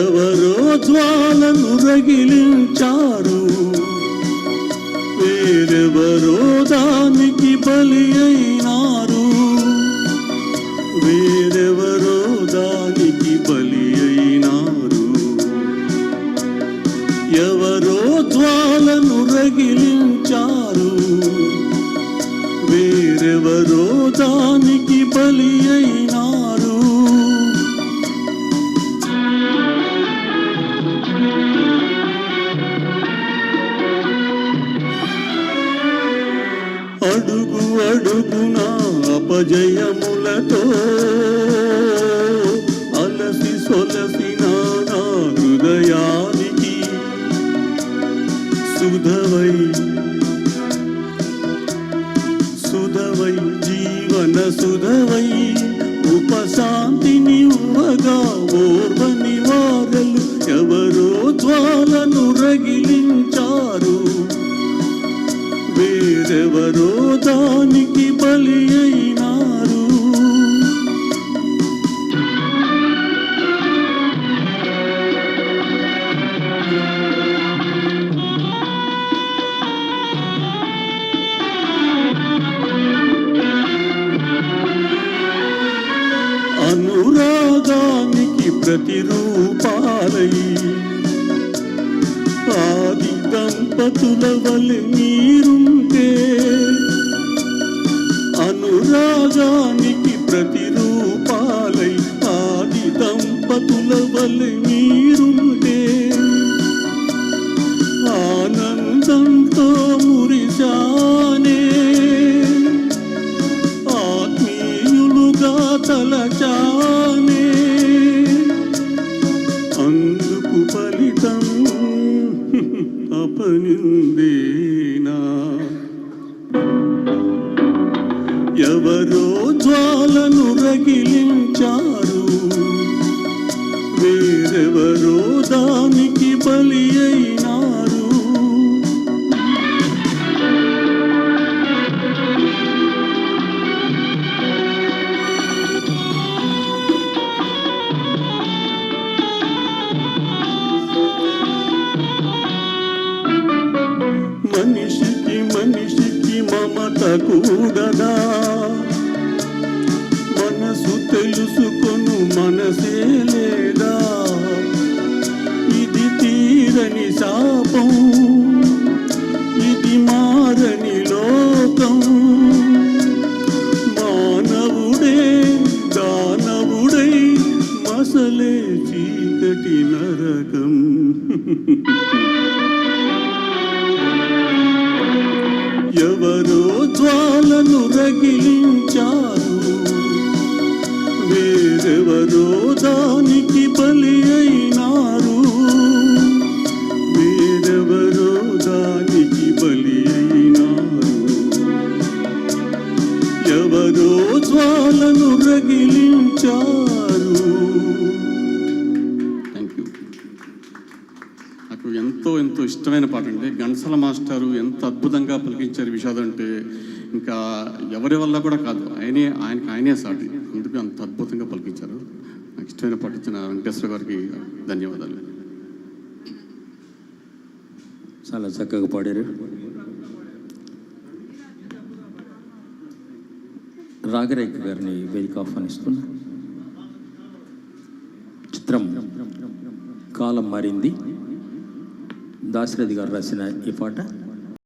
ఎవరో జ్వాలను రగిలించారు, వేరెవరో దానికి బలి అయినారు, వేరెవరో దానికి బలి అయినారు. ఎవరో జ్వాలను రగిలించారు, వేరెవరో దానికి బలి అయినారు. అడుగు అడుగున అపజయములతో అలసి సొలసిన నా హృదయానికి సుధవై సుధవై జీవన సుధవై ఉపశాంతిని ఇవ్వగా ఓర్వని వారలు ఎవరో జ్వాలను రగిలించారు, వేరెవరో దానికి బలి అయినారు. అనురాగానికి ప్రతిరూపాలై ఆది దంపతుల వలె మీరుంటే, అనురాగానికి ప్రతిరూపాలై ఆది దంపతుల వలె మీరుంటే, ఆనందంతో మురిశానే ఆత్మీయులుగా తలచానే, అందుకు ఫలితం అపనిందేనా. ఎవరో జ్వాలను రగిలించారు, వేరెవరో దానికి బలి అయినారు. మనిషికి మనిషికి మమత కూడదా, మనసు తెలుసుకొను మనసే లేదా, ఇది తీరని శాపం, ఇది మారని లోకం. మానవుడే దానవుడై మసలే చీకటి నరకం. ఎవరో జ్వాలను రగిలించారు, వేరెవరో దానికి బలి అయినారు, వేరెవరో దానికి బలి అయినారు. ఎవరో జ్వాలను రగిలించారు. ఎంతో ఎంతో ఇష్టమైన పాట అండి. ఘంటసాల మాస్టారు ఎంత అద్భుతంగా పలికించారు విషాదం అంటే ఇంకా ఎవరి వల్ల కూడా కాదు, ఆయనే సాటి, అందుకే అంత అద్భుతంగా పలికించారు. నాకు ఇష్టమైన పాట ఇచ్చిన వెంకటేశ్వర గారికి ధన్యవాదాలు. చాలా చక్కగా పాడారు. రాగరేఖ గారిని వేదిక ఆహ్వానిస్తున్నా. చిత్రం కాలం మారింది, దాశరథి గారు రాసిన ఈ పాట